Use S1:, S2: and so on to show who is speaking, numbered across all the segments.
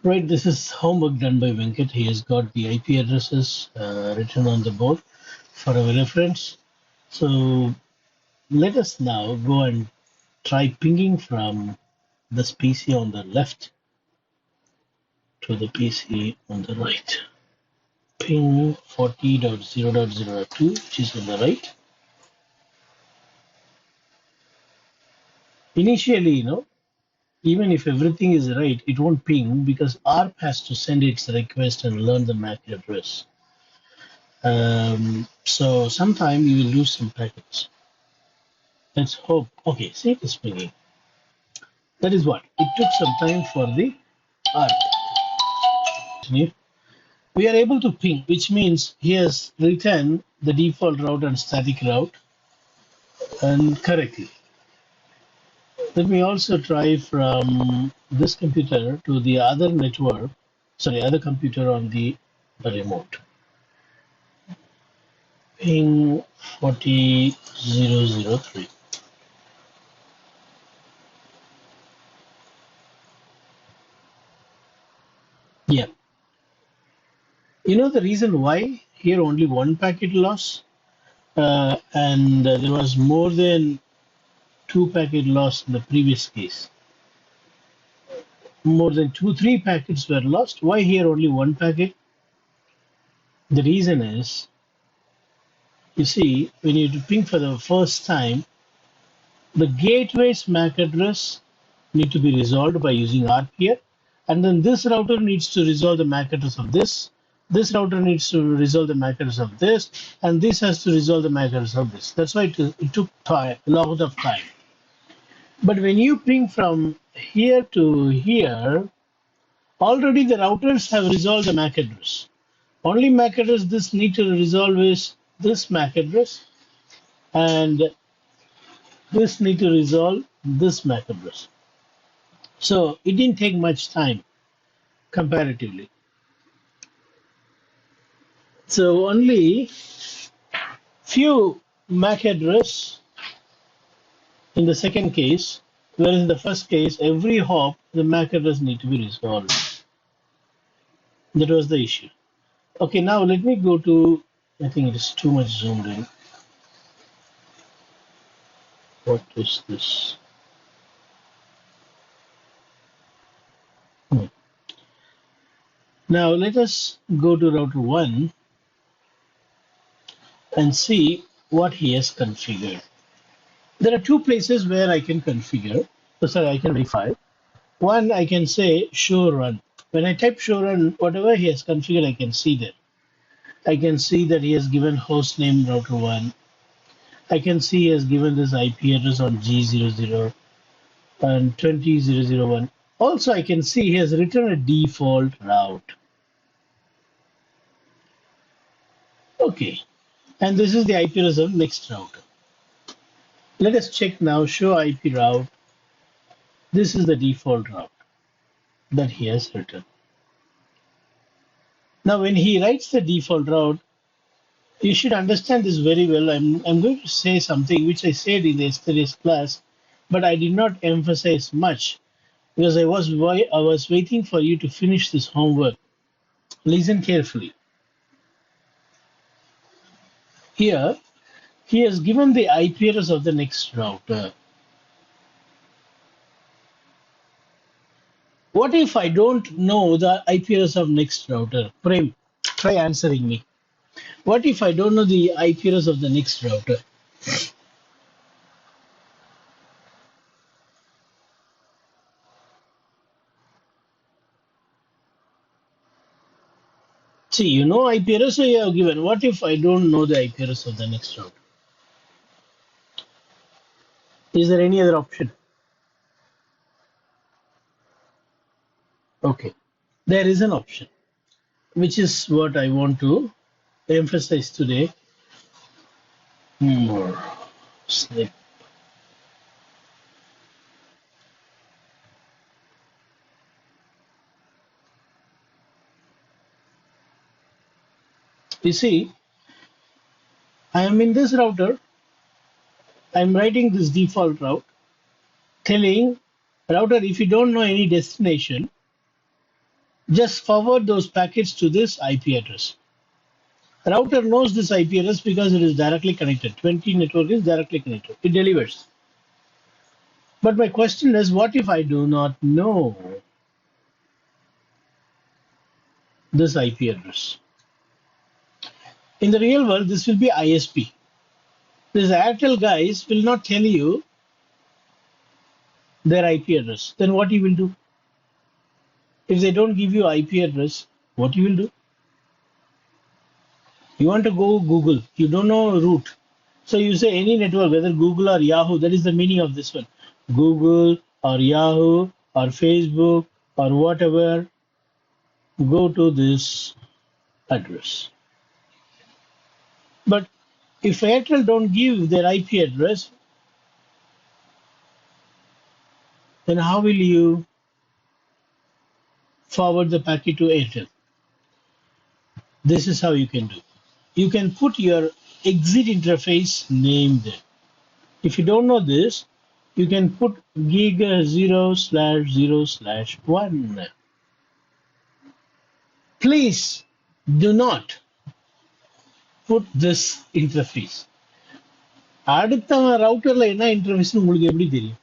S1: Right, this is homework done by Venkat. He has got the IP addresses written on the board for our reference. So let us now go and try pinging from this PC on the left to the PC on the right. Ping 40.0.0.2, which is on the right. Initially, even if everything is right, it won't ping because ARP has to send its request and learn the MAC address. So sometime you will lose some packets. Let's hope. Okay, see it is pinging. That is what. It took some time for the ARP. We are able to ping, which means he has written the default route and static route and correctly. Let me also try from this computer to the other network, sorry, other computer on the remote. Ping 40003. Yeah. You know the reason why here only one packet loss and there was more than two packet loss in the previous case. More than three packets were lost. Why here only one packet? The reason is, you see, when you ping for the first time, the gateway's MAC address need to be resolved by using ARP here, and then this router needs to resolve the MAC address of this. This router needs to resolve the MAC address of this, and this has to resolve the MAC address of this. That's why it took time, a lot of time. But when you ping from here to here, already the routers have resolved the MAC address. Only MAC address this need to resolve is this MAC address, and this need to resolve this MAC address. So it didn't take much time comparatively. So only few MAC address in the second case, whereas in the first case, every hop, the MAC address need to be resolved. That was the issue. Okay, now let me go to, I think it is too much zoomed in. What is this? Now let us go to router 1 and see what he has configured. There are two places where I can configure, sorry, I can verify. One, I can say show run. When I type show run, whatever he has configured, I can see that. I can see that he has given host name router 1. I can see he has given this IP address on G00 and 20001. Also, I can see he has written a default route. Okay, and this is the IP address of next router. Let us check now, show IP route. This is the default route that he has written. Now, when he writes the default route, you should understand this very well. I'm going to say something which I said in yesterday's class, but I did not emphasize much because I was waiting for you to finish this homework. Listen carefully. Here, he has given the IP address of the next router. What if I don't know the IP address of next router? Prem, try answering me. What if I don't know the IP address of the next router? See, you know IP address, so you have given. What if I don't know the IP address of the next router? Is there any other option? Okay, there is an option, which is what I want to emphasize today. More snip. You see, I am in this router. I'm writing this default route, telling router if you don't know any destination, Just forward those packets to this IP address. Router knows this IP address because it is directly connected. 20 network is directly connected. It delivers. But my question is, what if I do not know this IP address? In the real world, this will be ISP. These Airtel guys will not tell you their IP address. Then what you will do? If they don't give you IP address, what you will do? You want to go Google. You don't know route. So you say any network, whether Google or Yahoo, that is the meaning of this one. Google or Yahoo or Facebook or whatever, go to this address. But if Airtel don't give their IP address, then how will you forward the packet to Airtel? This is how you can do. You can put your exit interface name there. If you don't know this, you can put giga0/0/1. Please do not put this interface. அடுத்தவன் ரவுட்டர்ல என்ன interface உங்களுக்கு எப்படி தெரியும்?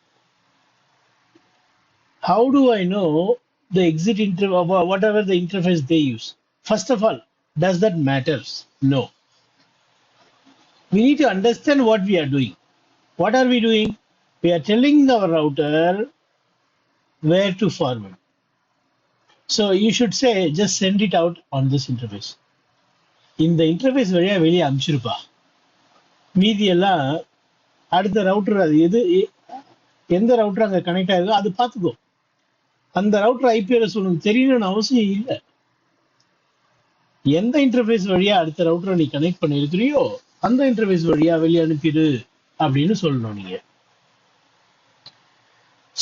S1: How do I know the exit whatever the interface they use? First of all, does that matters? No. We need to understand what we are doing. What are we doing? We are telling our router where to forward. So you should say, just send it out on this interface. இந்த interface வழியா வெளியே அனுப்பிச்சிருப்பா. மீதி எல்லாம் அடுத்த router அது எந்த router அங்கே connect ஆகுதோ அது பார்த்துக்கோ. அந்த ரவுட்டர் ஐபி அட்ரஸ் உனக்கு தெரியணும்னு அவசியம் இல்லை. எந்த இன்டர்ஃபேஸ் வழியா அடுத்த ரவுட்டரை நீ கனெக்ட் பண்ணிருக்கிறியோ அந்த இன்டர்ஃபேஸ் வழியா வெளியே அனுப்பிடு அப்படின்னு சொல்லணும் நீங்க.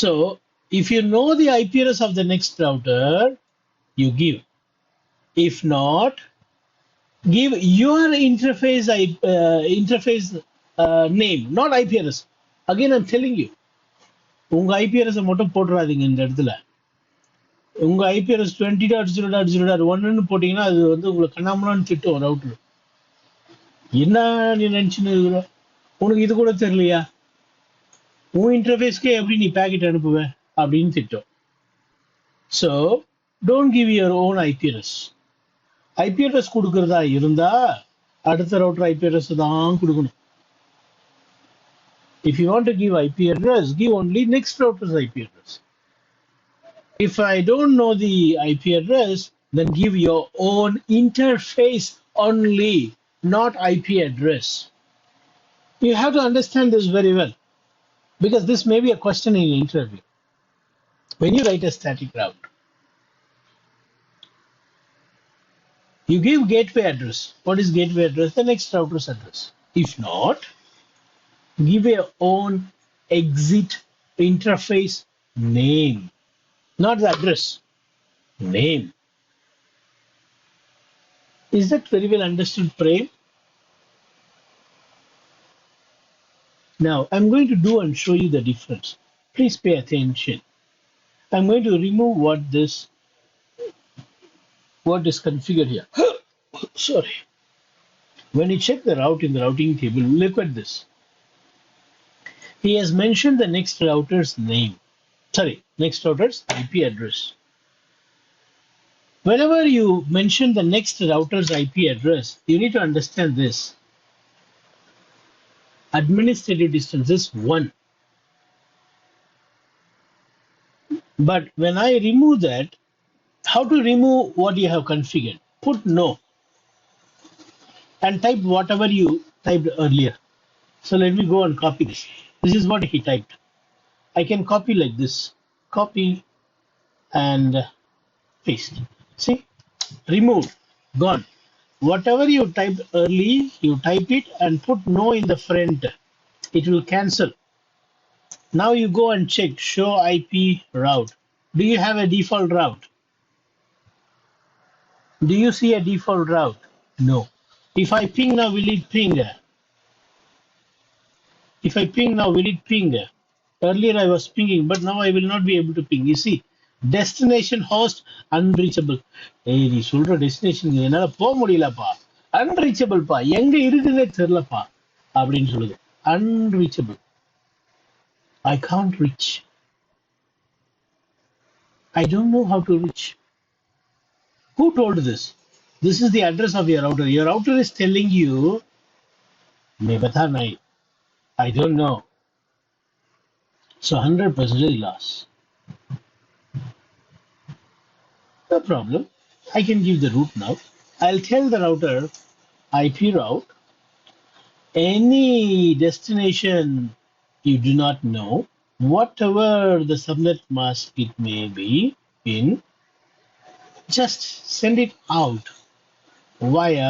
S1: So if you know the IP address of the next router, you give. If not, give your interface name, not IP address. Again, I'm telling you, உங்க IP address மட்டும் போட்டுறாதீங்க இந்த இடத்துல. உங்க IP address 20.0.0.1 போட்டீங்கன்னா அது வந்து உங்களுக்கு கண்ணாமண்ணான்னு திட்டும் ரவுட்டர். என்ன நீ நினைச்சுன்னு இருக்கிற, உனக்கு இது கூட தெரியலையா, உன் இன்டர்ஃபேஸ்க்கே எப்படி நீ பேக்கெட் அனுப்புவ அப்படின்னு திட்டம். So don't give your own IP address. IP address கொடுக்கறதா இருந்தா அடுத்த ரவுட்டர் ஐபி அட்ரஸ் தான் கொடுக்கணும். If you want to give IP address, give only next router's IP address. If I don't know the IP address, then give your own interface only, not IP address. You have to understand this very well, because this may be a question in an interview. When you write a static route, you give gateway address. What is gateway address? The next router's address. If not, give your own exit interface name, not the address, name. Is that very well understood, Prem? Now I'm going to do and show you the difference. Please pay attention. I'm going to remove what is configured here. Sorry. When you check the route in the routing table, look at this. He has mentioned the next router's name. Sorry, next router's IP address. Whenever you mention the next router's IP address, you need to understand this. Administrative distance is 1. But when I remove that, how to remove what you have configured? Put no and type whatever you typed earlier. So let me go and copy this. This is what he typed. I can copy like this. Copy and paste. See? Removed. Gone. Whatever you typed early, you type it and put no in the front. It will cancel. Now you go and check show IP route. Do you have a default route? Do you see a default route? No. If I ping now, will it ping? If I ping now, will it ping? Earlier I was pinging, but now I will not be able to ping. You see, Destination host unreachable. Hey, நீ சொல்ற destination என்னால போக முடியலப்பா. Unreachable பா. எங்க இருக்குன்னே தெரியலப்பா. அப்படின்னு சொல்லுது. Unreachable. I can't reach. I don't know how to reach. Who told this? This is the address of your router. Your router is telling you, मैं बता नहीं. I don't know. So 100% loss. No problem. I can give the route now. I'll tell the router IP route. Any destination you do not know, whatever the subnet mask it may be in, just send it out via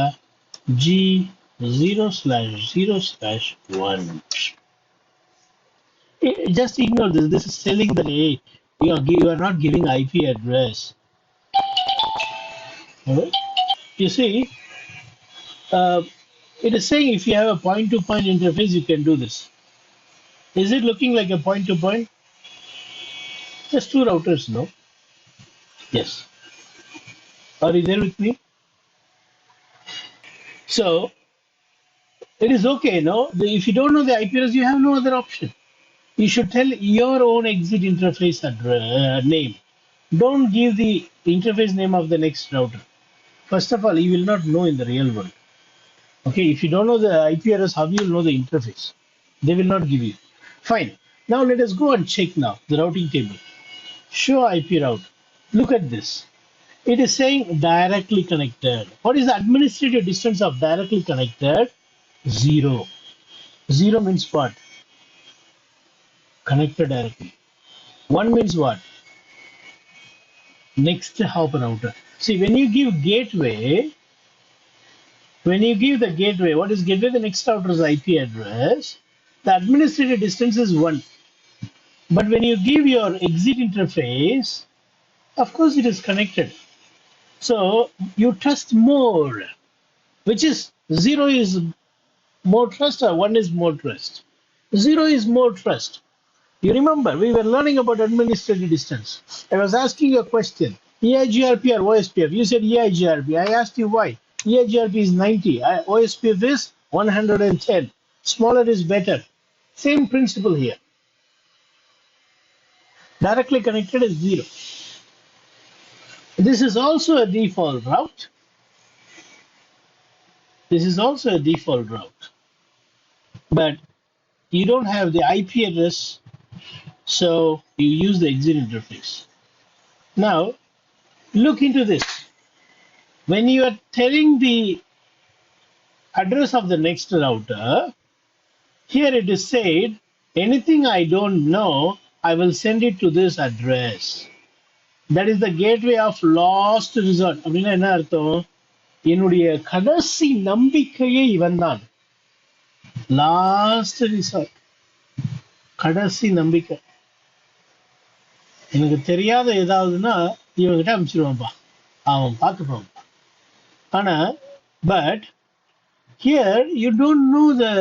S1: G0/0/1. Just ignore this. This is telling that hey, you are not giving IP address. Alright? You see, it is saying if you have a point-to-point interface, you can do this. Is it looking like a point-to-point? Just two routers, no? Yes. Are you there with me? So it is okay, no? If you don't know the IP address, you have no other option. You should tell your own exit interface name. Don't give the interface name of the next router. First of all, you will not know in the real world. Okay, if you don't know the IP address, how you will know the interface? They will not give you. Fine. Now let us go and check now the routing table. Show IP route. Look at this. It is saying directly connected. What is the administrative distance of directly connected? 0. 0 means what? Connected directly. 1 means what? Next hop router. See, when you give gateway, what is gateway? The next router's IP address. The administrative distance is 1. But when you give your exit interface, of course it is connected. So you trust more. Which is 0 is more trust or 1 is more trust? 0 is more trust. You remember, we were learning about administrative distance. I was asking you a question, EIGRP or OSPF? You said EIGRP. I asked you why. EIGRP is 90, OSPF is 110. Smaller is better. Same principle here. Directly connected is 0. This is also a default route. This is also a default route. But you don't have the IP address, so you use the exit interface. Now, look into this. When you are telling the address of the next router, here it is said, anything I don't know, I will send it to this address. That is the gateway of last resort. அப்படின்னா என்ன அர்த்தம்? என்னுடைய கடைசி நம்பிக்கையே இவன் தான். Last resort, கடைசி நம்பிக்கை. எனக்கு தெரியாத ஏதாவதுன்னா இவங்கிட்ட அனுப்பிச்சிருவான்ப்பா, அவன் பார்த்துப்பான்ப்பா. ஆனா but here you don't know the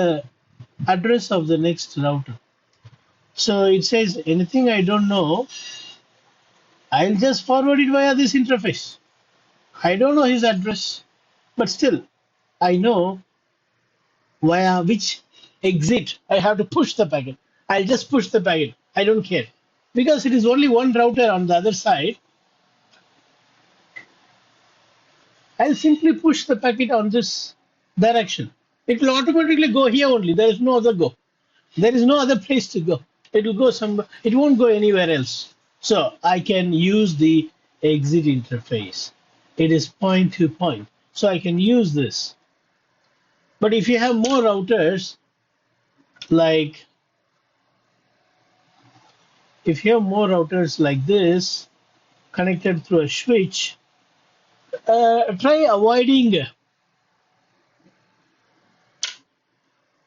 S1: address of the next router. So it says anything I don't know, I'll just forward it via this interface. I don't know his address, but still I know via which exit I have to push the packet. I'll just push the packet. I don't care. Because it is only one router on the other side, I'll simply push the packet on this direction. It will automatically go here only. There is no other go. There is no other place to go. It will go somewhere. It won't go anywhere else. So I can use the exit interface. It is point to point. So I can use this. But if you have more routers, like this connected through a switch,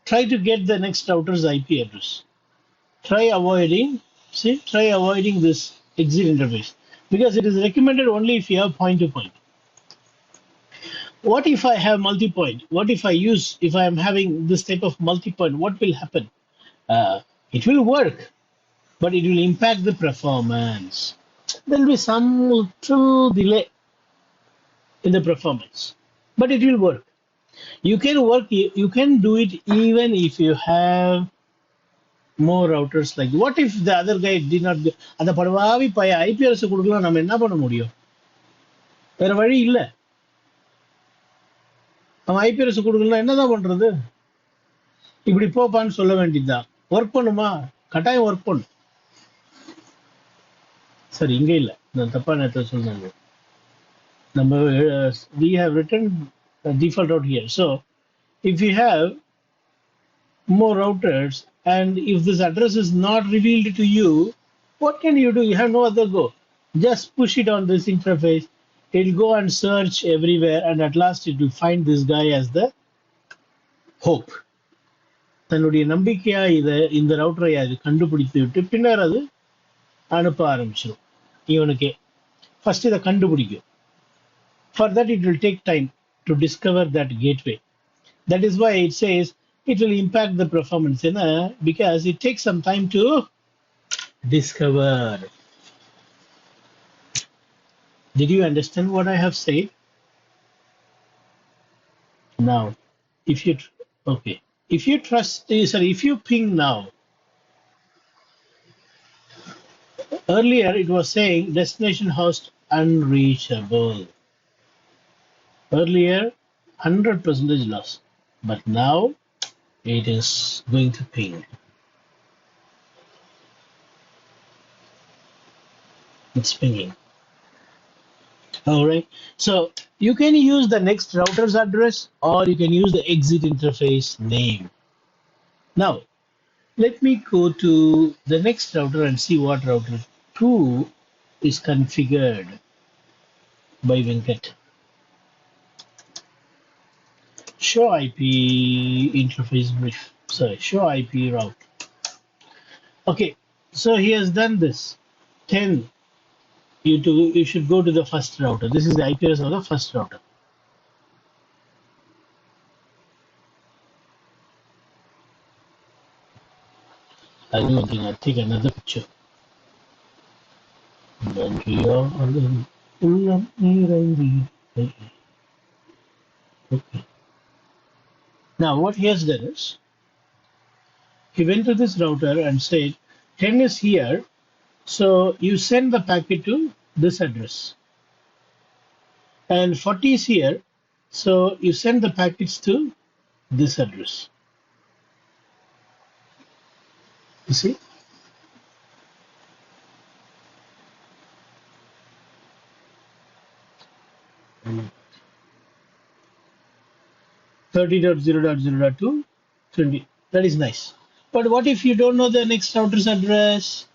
S1: try to get the next router's IP address. Try avoiding this exit interface, because it is recommended only if you have point to point. What if I have multi-point? What if I am having this type of multi-point? What will happen? It will work, but it will impact the performance. There will be some little delay in the performance, but it will work. You can work. You can do it even if you have more routers. Like, what if the other guy did not? அந்த படவாவி பைய IPS கொடுக்கலாம், நம்ம என்ன பண்ண முடியும்? வேற வழி இல்ல. அவன் ஐபிஎஸ் கொடுக்கலாம், என்னதான் பண்றது? இப்படி போப்பான்னு சொல்ல வேண்டியதுதான். ஒர்க் பண்ணுமா? கட்டாயம் ஒர்க் பண்ணும். சரி, இங்க இல்ல, நான் தப்பா நேரத்தை சொன்னாங்க. நம்ம we have written a default out here. So if you have more routers and if this address is not revealed to you, what can you do? You have no other go. Just push it on this interface. It'll go and search everywhere, and at last it will find this guy as the hope. தன்னுடைய நம்பிக்கையா இந்த ரவுட்டரை அது கண்டுபிடித்து விட்டு பின்னர் அது அனுப்ப ஆரம்பிச்சிடும். இவனுக்கே ஃபர்ஸ்ட் இதை கண்டுபிடிக்கும். For that it will take time to discover that gateway. That is why it says it will impact the performance, because it takes some time to discover. Did you understand what I have said? Now, if you ping now, earlier it was saying destination host unreachable. Earlier 100% loss, but now it is going to ping. It's pinging. All right, so you can use the next router's address or you can use the exit interface name. Now let me go to the next router and see what router 2 is configured by Venkat. Show IP interface brief. Sorry, show IP route. Okay, so he has done this. 10. You should go to the first router. This is the IP address of the first router. I do again. I take another picture. Okay. Now what he has done is, he went to this router and said 10 is here, so you send the packet to this address, and 40 is here, so you send the packets to this address. You see? Mm. 30.0.0.2 20. That is nice. But what if you don't know the next router's address?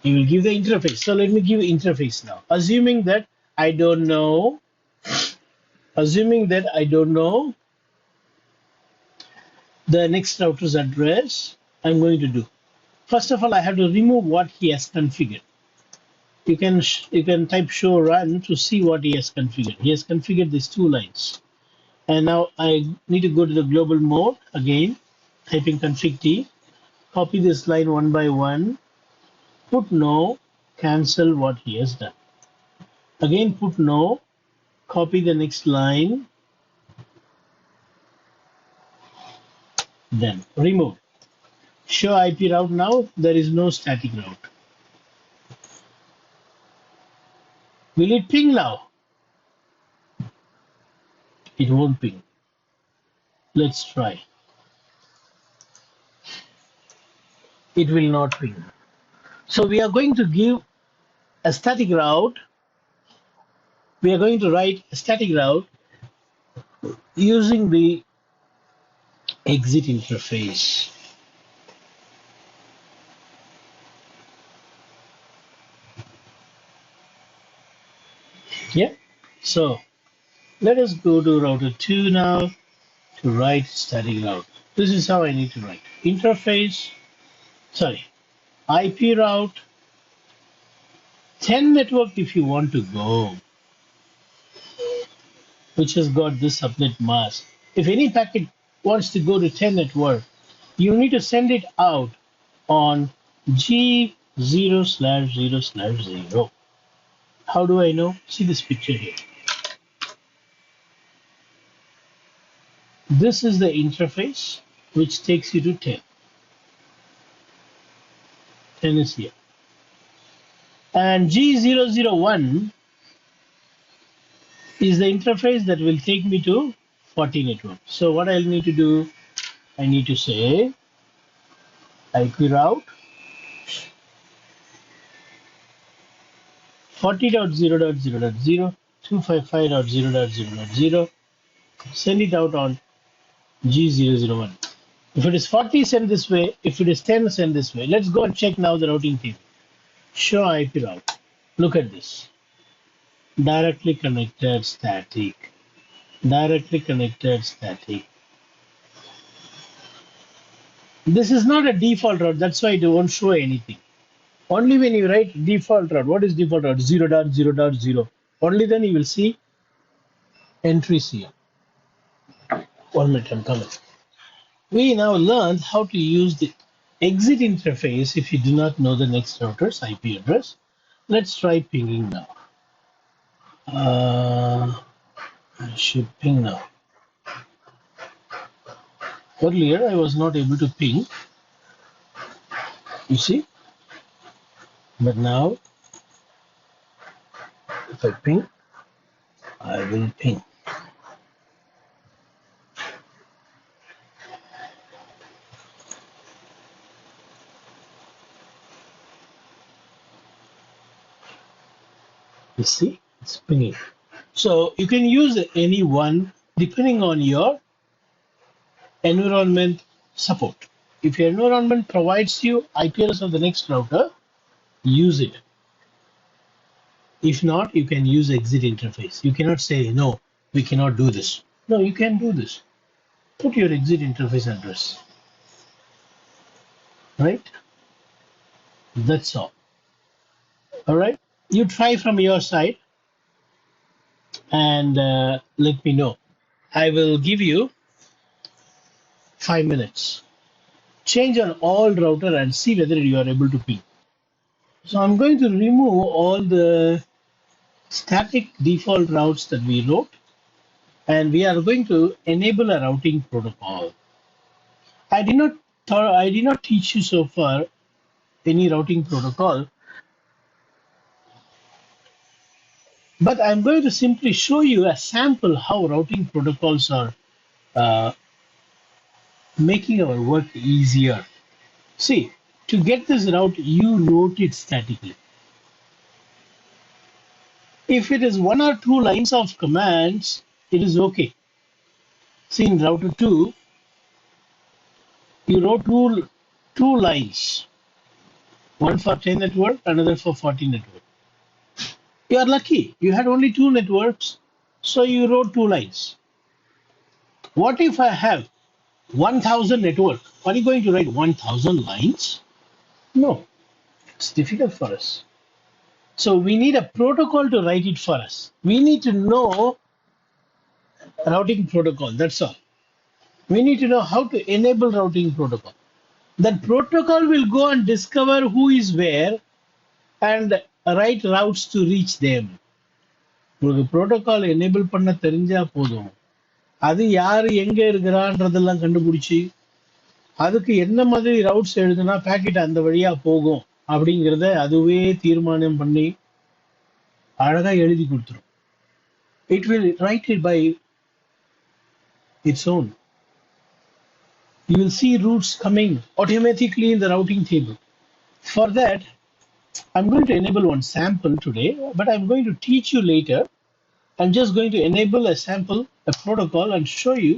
S1: You will give the interface. So let me give interface now. Assuming that I don't know the next router's address, I'm going to do. First of all, I have to remove what he has configured. You can type show run to see what he has configured. He has configured these 2 lines. And now I need to go to the global mode again, typing config t, copy this line one by one, put no, cancel what he has done. Again put no, copy the next line, then remove. Show IP route now, there is no static route. Will it ping now? It won't ping. Let's try. It will not ping. So we are going to give a static route. We are going to write a static route using the exit interface. Yeah, so let us go to router 2 now to write static route. This is how I need to write. Interface, sorry, IP route, 10 network if you want to go, which has got this subnet mask. If any packet wants to go to 10 network, you need to send it out on G 0/0/0. How do I know? See this picture here. This is the interface which takes you to 10. 10 is here. And G001 is the interface that will take me to 40 network. So what I'll need to do, I need to say IP route 40.0.0.0, 255.0.0.0, send it out on G001. If it is 40, send this way. If it is 10, send this way. Let's go and check now the routing table. Show IP route. Look at this. Directly connected static. Directly connected static. This is not a default route. That's why it won't show anything. Only when you write default route. What is default route? 0.0.0. Only then you will see entries here. 1 minute, I'm coming. We now learned how to use the exit interface if you do not know the next router's IP address. Let's try pinging now. I should ping now. Earlier, I was not able to ping. You see? But now, if I ping, I will ping. You see? It's pinging. So you can use any one depending on your environment support. If your environment provides you IP address of the next router, use it. If not, you can use exit interface. You cannot say, no, we cannot do this. No, you can do this. Put your exit interface address. Right? That's all. All right? You try from your side and let me know. I will give you 5 minutes. Change on all router and see whether you are able to ping. So I'm going to remove all the static default routes that we wrote, and we are going to enable a routing protocol. I did not teach you so far any routing protocol, but I'm going to simply show you a sample how routing protocols are making our work easier. See, to get this route, you wrote it statically. If it is 1 or 2 lines of commands, it is okay. See, in router 2, you wrote two lines, one for 10 network, another for 40 network. You are lucky. You had only 2 networks, so you wrote 2 lines. What if I have 1,000 network? Are you going to write 1,000 lines? No, it's difficult for us. So we need a protocol to write it for us. We need to know routing protocol. That's all. We need to know how to enable routing protocol. That protocol will go and discover who is where and write routes to reach them. உங்களுக்கு protocol enable பண்ண தெரிஞ்சா போதும். அது யார் எங்க இருக்கிறான்றதெல்லாம் கண்டுபிடிச்சி அதுக்கு என்ன மாதிரி ரவுட்ஸ் எழுதுனா பாக்கெட் அந்த வழியா போகும் அப்படிங்கறத அதுவே தீர்மானம் பண்ணி அழகா எழுதி கொடுத்துரும். It will write it by its own. You will see routes coming automatically in the routing table. For that, I'm going to enable one sample today, but I'm going to teach you later. I'm just going to enable a sample, a protocol, and show you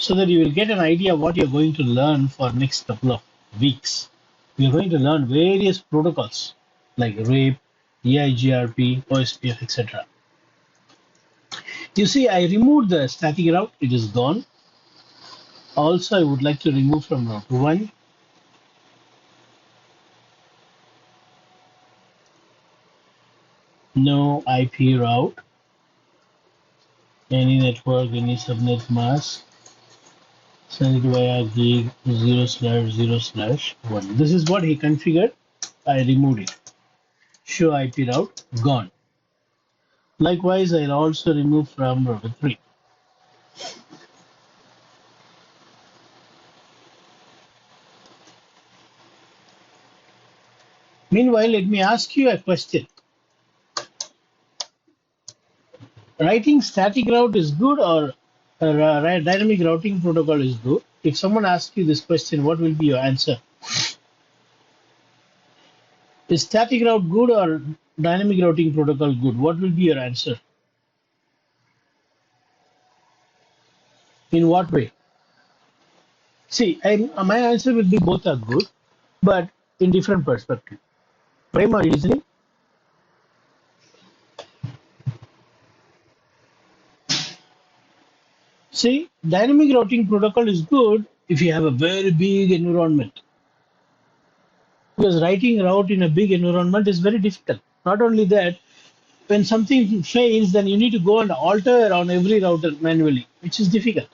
S1: so that you will get an idea what you're going to learn for next couple of weeks. You're going to learn various protocols like RAPE, EIGRP, OSPF, etc. You see, I removed the static route. It is gone. Also, I would like to remove from route 1. No IP route, any network, any subnet mask. Send it via gig 0/0/1. This is what he configured. I removed it. Show IP route, gone. Likewise, I'll also remove from router 3. Meanwhile, let me ask you a question. Writing static route is good or dynamic routing protocol is good? If someone asks you this question, what will be your answer? Is static route good or dynamic routing protocol good? What will be your answer? In what way? See, my answer will be both are good, but in different perspective. Primary reasoning. See, dynamic routing protocol is good if you have a very big environment. Because writing route in a big environment is very difficult. Not only that, when something fails, then you need to go and alter on every router manually, which is difficult.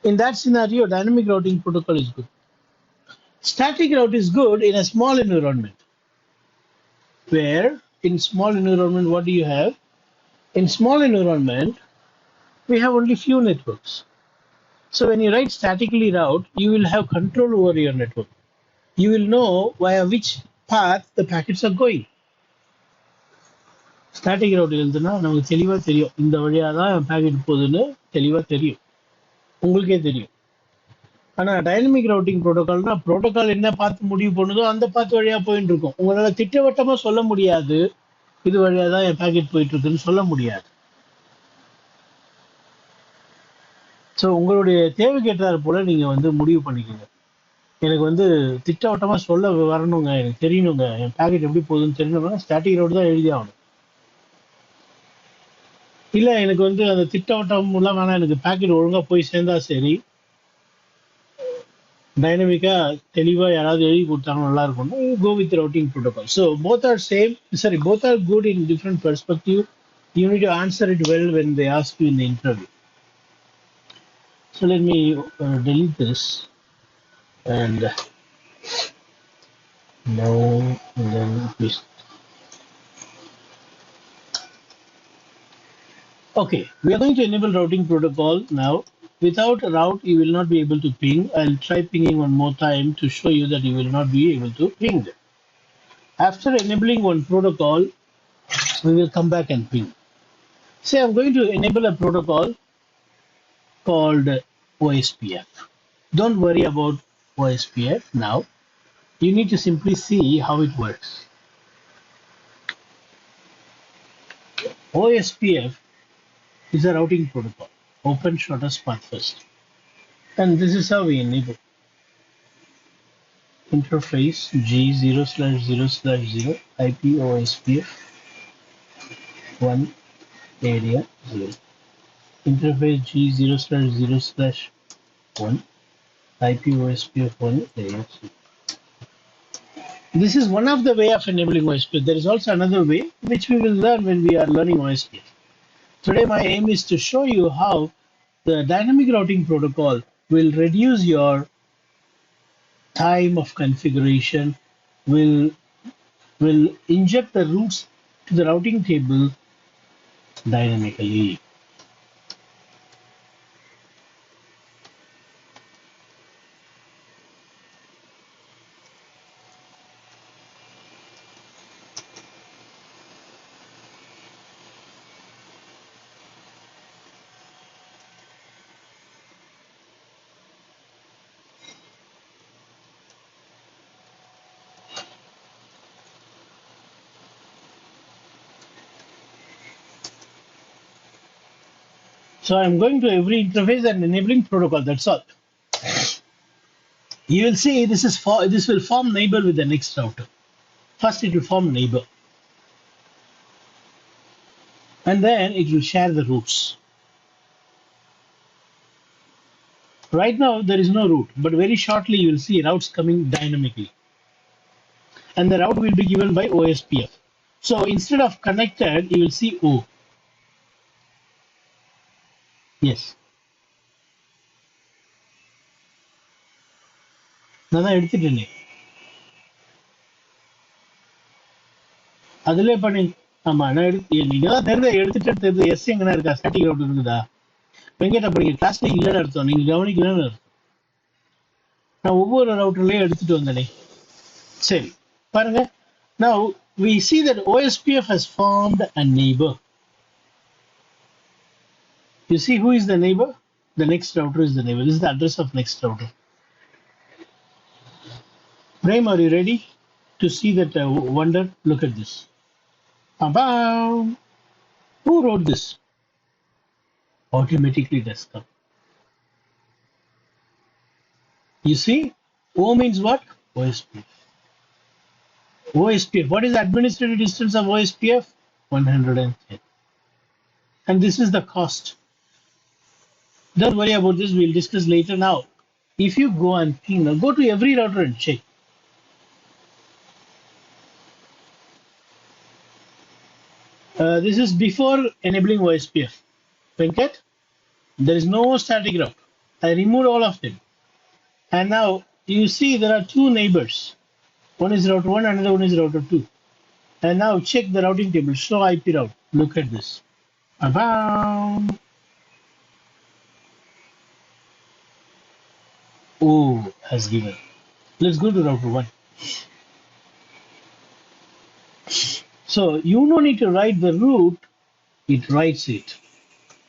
S1: In that scenario, dynamic routing protocol is good. Static route is good in a small environment, where in small environment, what do you have? In small environment, we have only few networks. So when you write statically route, you will have control over your network. You will know via which path the packets are going. Static route எழுதுனா நமக்கு தெளிவா தெரியும் இந்த வழியா தான் packet போகுதுன்னு தெளிவா தெரியும் உங்களுக்கே தெரியும் ஆனா டைனமிக் ரவுட்டிங் ப்ரோட்டோகால்னா ப்ரோட்டோகால் என்ன பார்த்து முடிவு பண்ணுதோ அந்த பாத்து வழியா போயிட்டு இருக்கும் உங்களால திட்டவட்டமா சொல்ல முடியாது இது வழியா தான் என் பாக்கெட் போயிட்டு இருக்குன்னு சொல்ல முடியாது ஸோ உங்களுடைய தேவைக்கு ஏற்றாறு போல நீங்க வந்து முடிவு பண்ணிக்கோங்க எனக்கு வந்து திட்டவட்டமா சொல்ல வரணுங்க எனக்கு தெரியணுங்க என் பாக்கெட் எப்படி போகுதுன்னு தெரியணும்னா ஸ்டாட்டிக் ரவுட் தான் எழுதி ஆகணும் இல்ல எனக்கு வந்து அந்த திட்டவட்டம் எல்லாம் வேணாம் எனக்கு பாக்கெட் ஒழுங்கா போய் சேர்ந்தா சரி டைனமிக்கா தெளிவா யாராவது எழுதி கொடுத்தாங்க நல்லா இருக்கும்னா go with routing protocol. So both are same. Sorry, both are good in different perspective. You need to answer it well when they ask you in the interview. So let me delete this and now and then please. Okay, we are going to enable routing protocol now. Without a route, you will not be able to ping. I'll try pinging one more time to show you that you will not be able to ping. After enabling one protocol, we will come back and ping. Say I'm going to enable a protocol called OSPF. Don't worry about OSPF now. You need to simply see how it works. OSPF is a routing protocol, open shortest path first. And this is how we enable. Interface G0/0/0 IP OSPF 1 area 0. Interface G0/0/1 IP OSPF 1 area 0. This is one of the way of enabling OSPF. There is also another way which we will learn when we are learning OSPF. Today my aim is to show you how the dynamic routing protocol will reduce your time of configuration, will inject the routes to the routing table dynamically. So I'm going to every interface and enabling protocol. That's all. You will see this will form neighbor with the next router. First it will form neighbor. And then it will share the routes. Right now there is no route, but very shortly you will see routes coming dynamically. And the route will be given by OSPF. So instead of connected, you will see O. Yes. நான் தான் எடுத்துட்டேனே. அதுல பண்ணி. ஆமா நான் நீங்க தான் எடுத்துட்டு தெரியுது. எஸ் எங்கன்னா இருக்கா, ஸ்டாட்டிக் ரவுட் இருக்குதா? வெங்கட் அப்ப நீங்க கிளாஸ்ல இல்லைன்னு அர்த்தம், நீங்க கவனிக்கலன்னு அர்த்தம். நான் ஒவ்வொரு ரவுட்டர்லயும் எடுத்துட்டு வந்தேனே. சரி, பாருங்க. Now we see that OSPF has formed a neighbor. You see who is the neighbor? The next router is the neighbor. This is the address of next router. Prem, are you ready to see that wonder? Look at this. About who wrote this? Automatically does come. You see, O means what? OSPF. OSPF. What is the administrative distance of OSPF? 110. And this is the cost. Don't worry about this. We'll discuss later. Now, if you go and ping, now go to every router and check. This is before enabling OSPF. Venkat, there is no static route. I removed all of them. And now you see there are two neighbors. One is router 1, another one is router 2. And now check the routing table. Show IP route. Look at this. Ba-bam. O has given. Let's go to router 1. So you don't need to write the route. It writes it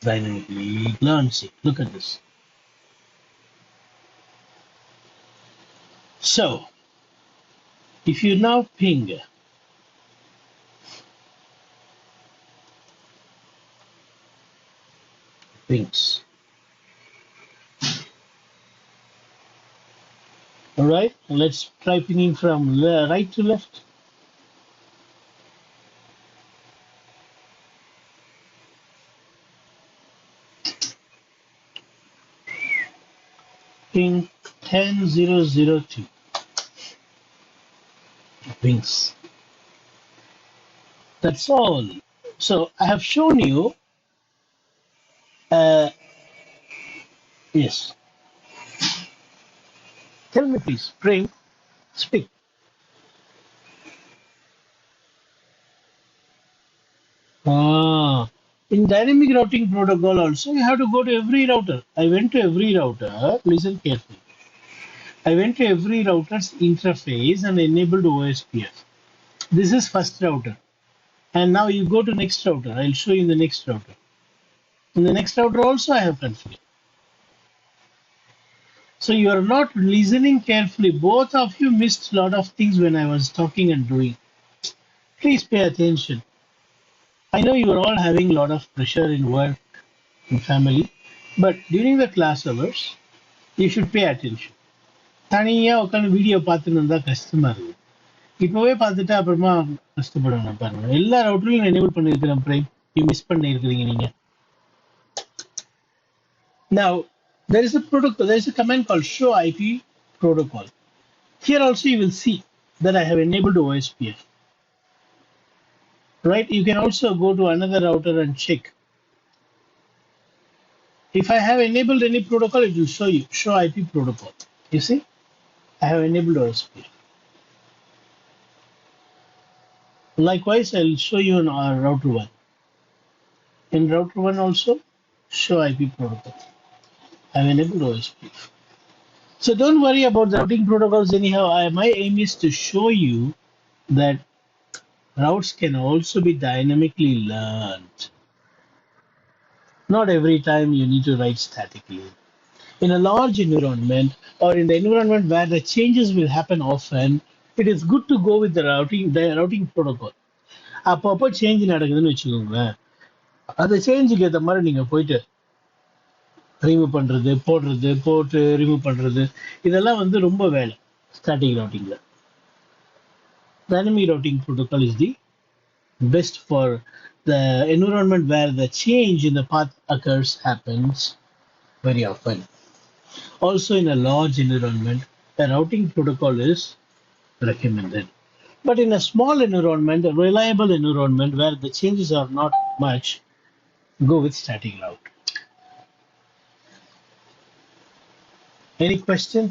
S1: dynamically. It learns it. Look at this. So if you now ping pings. All right, let's try pinging from right to left. Ping 10002. Pings. That's all. So I have shown you. Yes. Tell me, please. Pray. Speak. In dynamic routing protocol also, you have to go to every router. I went to every router. Listen carefully. I went to every router's interface and enabled OSPF. This is first router. And now you go to next router. I'll show you in the next router. In the next router also I have configured. So you are not listening carefully. Both of you missed a lot of things when I was talking and doing. Please pay attention. I know you are all having a lot of pressure in work and family, but during the class hours, you should pay attention. தனியா உட்காந்து video பார்த்துன்னு இருந்தா கஷ்டமா இருக்கு. இப்பவே பார்த்துட்டு அப்புறமா கஷ்டப்படணும் பாருங்க. எல்லா ரவுட்டரையும் எனேபிள் பண்ணிருக்கிறேன். பிரைம் யூ மிஸ் பண்ணிருக்கிறீங்க நீங்க. Now there is a protocol. There is a command called show IP protocol. Here also you will see that I have enabled OSPF. Right? You can also go to another router and check. If I have enabled any protocol, it will show you show IP protocol. You see, I have enabled OSPF. Likewise, I'll show you in our router 1. In router 1 also, show IP protocol. I've enabled OSPF. So don't worry about the routing protocols anyhow. My aim is to show you that routes can also be dynamically learned. Not every time you need to write statically. In a large environment or in the environment where the changes will happen often, it is good to go with the routing protocol. அப்பப்போ change நடக்குதுன்னு வச்சுக்கோங்களேன், அந்த சேஞ்சுக்கு ஏற்ற மாதிரி நீங்க போயிட்டு remove பண்றது, போட்டு ரிமூவ் பண்றது, இதெல்லாம் வந்து ரொம்ப வேலை static ரவுட்டிங்ல. Dynamic routing protocol is the best for the environment where the change in the path occurs happens very often. Also in a large environment, a routing protocol is recommended. But in a small environment, a reliable environment where the changes are not much, go with static route. Any question?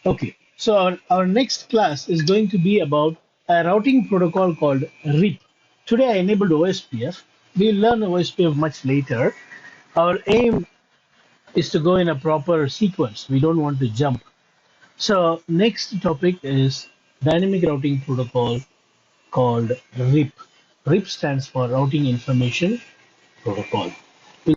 S1: Okay, so our next class is going to be about a routing protocol called RIP. Today I enabled OSPF. We'll learn OSPF much later. Our aim is to go in a proper sequence. We don't want to jump. So next topic is dynamic routing protocol called RIP. RIP stands for Routing Information Protocol. We'll